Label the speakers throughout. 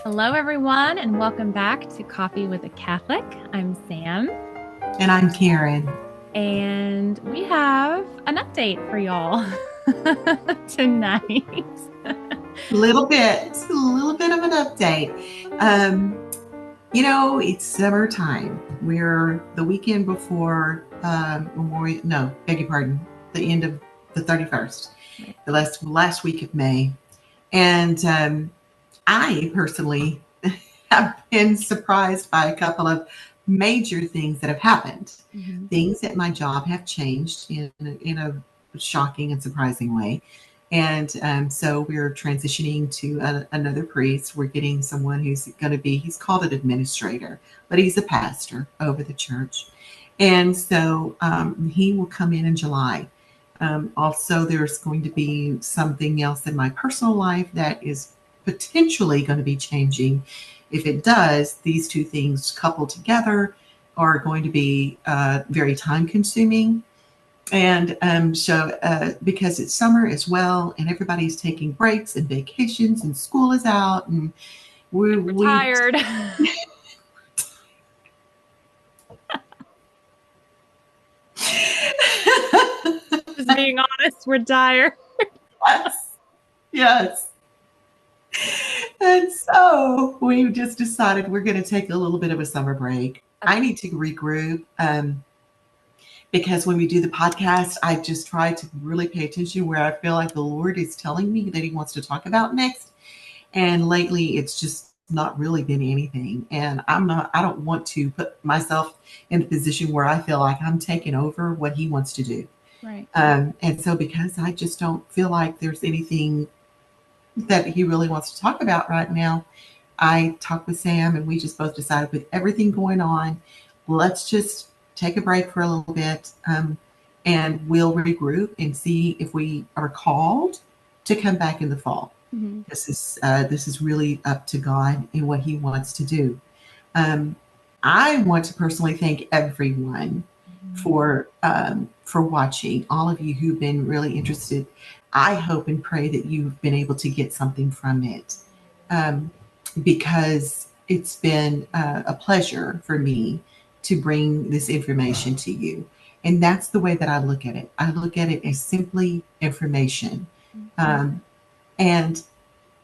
Speaker 1: Hello, everyone, and welcome back to Coffee with a Catholic. I'm Sam.
Speaker 2: And I'm Karen.
Speaker 1: And we have an update for y'all tonight.
Speaker 2: A little bit of an update. It's summertime. We're the weekend before Memorial. No, beg your pardon. The end of the 31st, the last week of May, and I personally have been surprised by a couple of major things that have happened.
Speaker 1: Mm-hmm.
Speaker 2: Things at my job have changed in a shocking and surprising way. And so we're transitioning to another priest. We're getting someone who's going to be, he's called an administrator, but he's a pastor over the church. And so he will come in July. Also, there's going to be something else in my personal life that is potentially going to be changing. If it does, these two things coupled together are going to be very time consuming. And because it's summer as well, and everybody's taking breaks and vacations, and school is out, and
Speaker 1: we're tired. Just being honest, we're tired.
Speaker 2: Yes. And so we just decided we're going to take a little bit of a summer break. I need to regroup. Because when we do the podcast, I just try to really pay attention where I feel like the Lord is telling me that he wants to talk about next. And lately it's just not really been anything. And I don't want to put myself in a position where I feel like I'm taking over what he wants to do.
Speaker 1: Right.
Speaker 2: And so because I just don't feel like there's anything that he really wants to talk about right now, I talked with Sam and we just both decided with everything going on, let's just take a break for a little bit, and we'll regroup and see if we are called to come back in the fall.
Speaker 1: Mm-hmm.
Speaker 2: This is really up to God and what he wants to do. I want to personally thank everyone for watching, all of you who've been really interested. I hope and pray that you've been able to get something from it, because it's been a pleasure for me to bring this information to you. And that's the way that I look at it. I look at it as simply information. And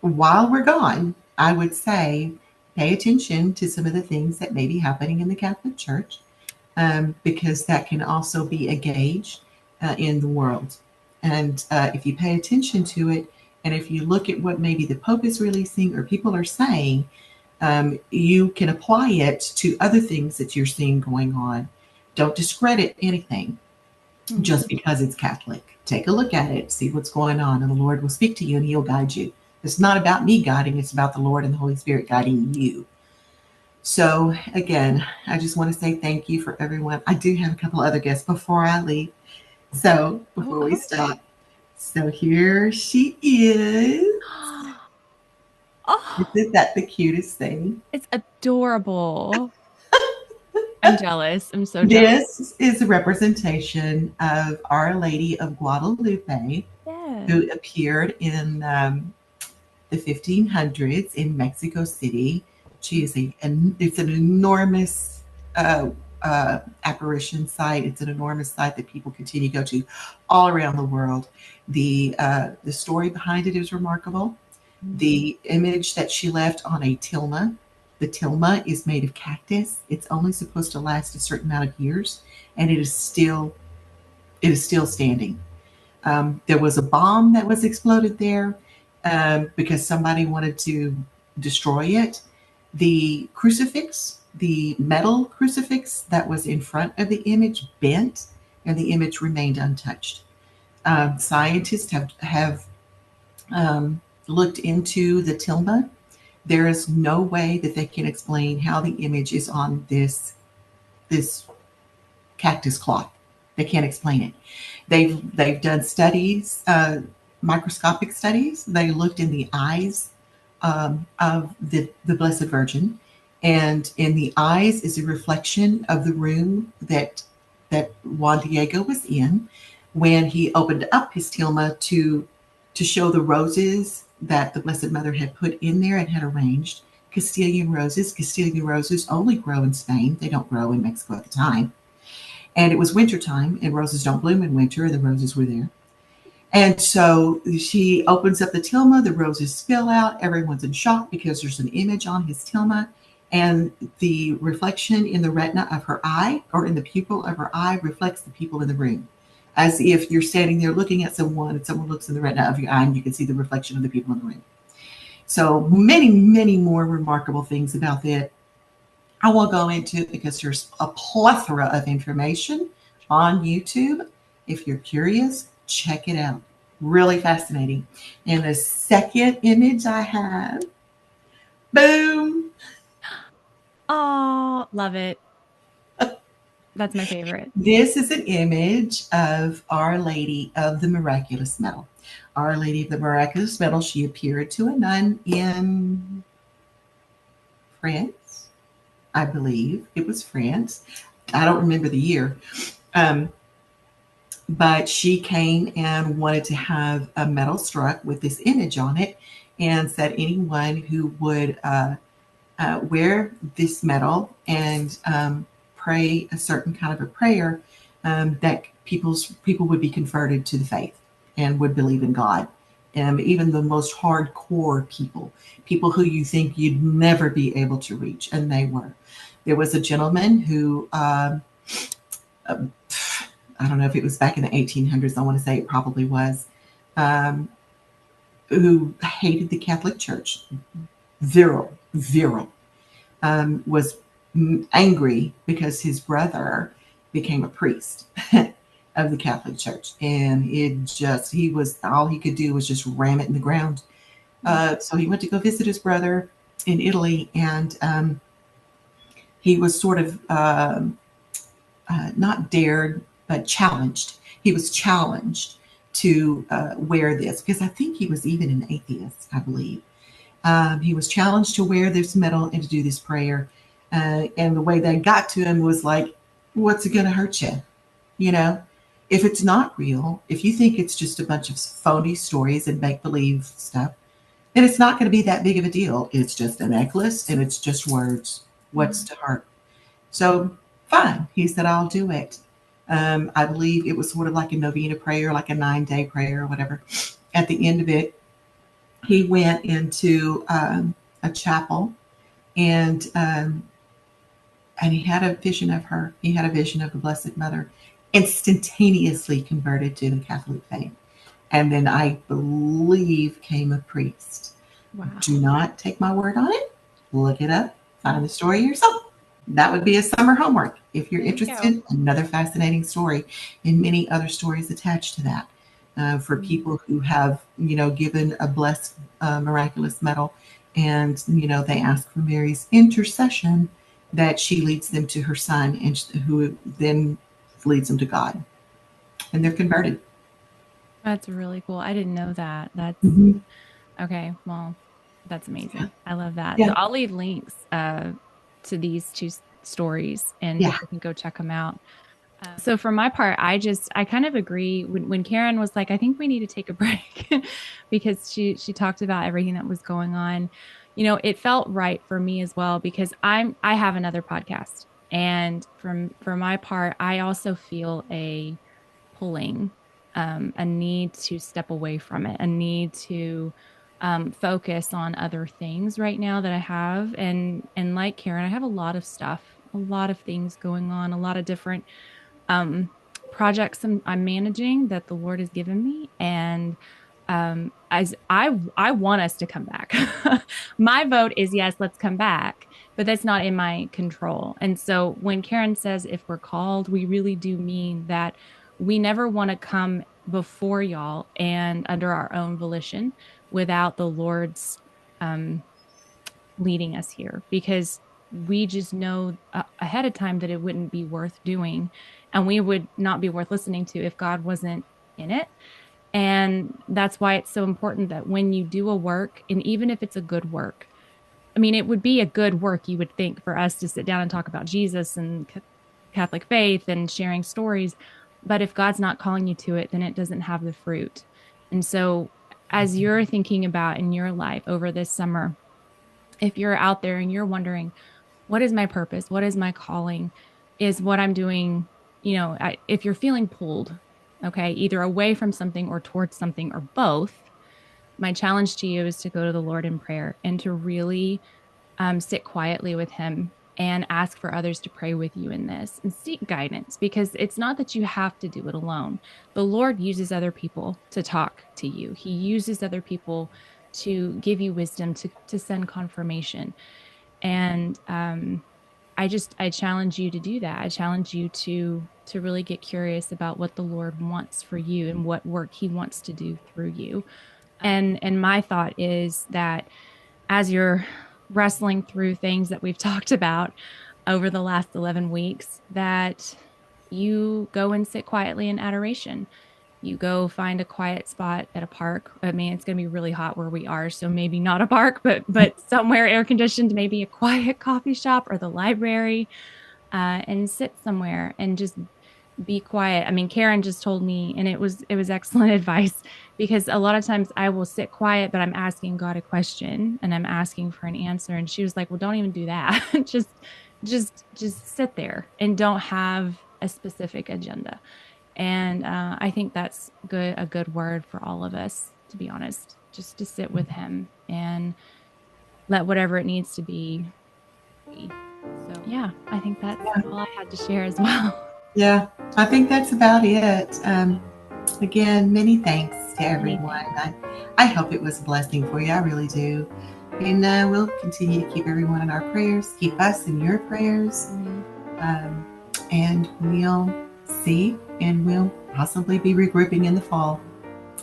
Speaker 2: while we're gone, I would say pay attention to some of the things that may be happening in the Catholic Church, because that can also be a gauge in the world. And if you pay attention to it, and if you look at what maybe the Pope is releasing or people are saying, you can apply it to other things that you're seeing going on. Don't discredit anything just because it's Catholic. Take a look at it, see what's going on, and the Lord will speak to you and he'll guide you. It's not about me guiding, it's about the Lord and the Holy Spirit guiding you. So again, I just want to say thank you for everyone. I do have a couple other guests before I leave. So before we stop. So here she is.
Speaker 1: Oh,
Speaker 2: isn't that the cutest thing?
Speaker 1: It's adorable. I'm jealous. I'm so jealous.
Speaker 2: This is a representation of Our Lady of Guadalupe, who appeared in the 1500s in Mexico City. She is it's an enormous apparition site. It's an enormous site that people continue to go to all around the world. The story behind it is remarkable. The image that she left on a tilma. The tilma is made of cactus. It's only supposed to last a certain amount of years, and it is still standing. There was a bomb that was exploded there because somebody wanted to destroy it. The crucifix, the metal crucifix that was in front of the image, bent, and the image remained untouched. Scientists have looked into the tilma. There is no way that they can explain how the image is on this cactus cloth. They can't explain it. They've done studies, microscopic studies. They looked in the eyes of the Blessed Virgin, and in the eyes is a reflection of the room that Juan Diego was in when he opened up his tilma to show the roses that the Blessed Mother had put in there and had arranged. Castilian roses. Castilian roses only grow in Spain. They don't grow in Mexico at the time. And it was wintertime, and roses don't bloom in winter, and the roses were there. And so she opens up the tilma, the roses spill out. Everyone's in shock because there's an image on his tilma, and the reflection in the retina of her eye, or in the pupil of her eye, reflects the people in the room. As if you're standing there looking at someone, and someone looks in the retina of your eye, and you can see the reflection of the people in the room. So many, many more remarkable things about that. I won't go into it because there's a plethora of information on YouTube. If you're curious, check it out. Really fascinating. And the second image I have, boom.
Speaker 1: Oh, love it. That's my favorite.
Speaker 2: This is an image of Our Lady of the Miraculous Medal. Our Lady of the Miraculous Medal, she appeared to a nun in France, I believe. It was France. I don't remember the year. But she came and wanted to have a medal struck with this image on it, and said anyone who would wear this medal and pray a certain kind of a prayer, that people would be converted to the faith and would believe in God. Even the most hardcore people who you think you'd never be able to reach, and they were. There was a gentleman who, I don't know if it was back in the 1800s, I want to say it probably was, who hated the Catholic Church, virile, was angry because his brother became a priest of the Catholic Church. And all he could do was just ram it in the ground. So he went to go visit his brother in Italy, and he was sort of not dared, but challenged. He was challenged to wear this, because I think he was even an atheist, I believe. He was challenged to wear this medal and to do this prayer. And the way they got to him was like, what's it going to hurt you? You know, if it's not real, if you think it's just a bunch of phony stories and make-believe stuff, then it's not going to be that big of a deal. It's just a necklace and it's just words. What's to hurt? So fine. He said, I'll do it. I believe it was sort of like a novena prayer, like a 9-day prayer or whatever. At the end of it, he went into a chapel, and he had a vision of her. He had a vision of the Blessed Mother, instantaneously converted to the Catholic faith. And then I believe came a priest.
Speaker 1: Wow.
Speaker 2: Do not take my word on it. Look it up. Find the story yourself. That would be a summer homework. If you're interested, another fascinating story, and many other stories attached to that, for people who have, given a blessed, miraculous medal, and, they ask for Mary's intercession, that she leads them to her son, and who then leads them to God, and they're converted.
Speaker 1: That's really cool. I didn't know that. That's okay. Well, that's amazing. Yeah. I love that. Yeah. So I'll leave links to these two stories, and people can go check them out. So for my part, I kind of agree when Karen was like, I think we need to take a break because she talked about everything that was going on. It felt right for me as well, because I have another podcast, and for my part, I also feel a pulling, a need to step away from it, a need to focus on other things right now that I have. And like Karen, I have a lot of stuff, a lot of things going on, a lot of different projects I'm managing that the Lord has given me. And as I want us to come back. My vote is yes, let's come back, but that's not in my control. And so when Karen says if we're called, we really do mean that we never want to come before y'all and under our own volition without the Lord's leading us here, because we just know ahead of time that it wouldn't be worth doing, and we would not be worth listening to if God wasn't in it. And that's why it's so important that when you do a work, and even if it's a good work, I mean, it would be a good work, you would think, for us to sit down and talk about Jesus and Catholic faith and sharing stories. But if God's not calling you to it, then it doesn't have the fruit. And so as you're thinking about in your life over this summer, if you're out there and you're wondering, what is my purpose? What is my calling? Is what I'm doing, if you're feeling pulled, okay, either away from something or towards something or both, my challenge to you is to go to the Lord in prayer and to really sit quietly with him and ask for others to pray with you in this and seek guidance, because it's not that you have to do it alone. The Lord uses other people to talk to you. He uses other people to give you wisdom, to send confirmation. And I challenge you to do that. I challenge you to really get curious about what the Lord wants for you and what work he wants to do through you. And my thought is that as you're wrestling through things that we've talked about over the last 11 weeks, that you go and sit quietly in adoration. You go find a quiet spot at a park. I mean, it's going to be really hot where we are, so maybe not a park, but somewhere air conditioned, maybe a quiet coffee shop or the library, and sit somewhere and just be quiet. I mean, Karen just told me, and it was excellent advice, because a lot of times I will sit quiet, but I'm asking God a question and I'm asking for an answer. And she was like, well, don't even do that. just sit there and don't have a specific agenda. And I think that's a good word for all of us, to be honest, just to sit with him and let whatever it needs to be. So yeah, I think that's all I had to share as well.
Speaker 2: Yeah, I think that's about it. Again, many thanks to everyone. I hope it was a blessing for you. I really do. And we'll continue to keep everyone in our prayers. Keep us in your prayers. And we'll see, and we'll possibly be regrouping in the fall.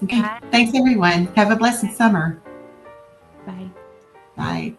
Speaker 2: Okay. Bye. Thanks, everyone. Have a blessed summer.
Speaker 1: Bye.
Speaker 2: Bye.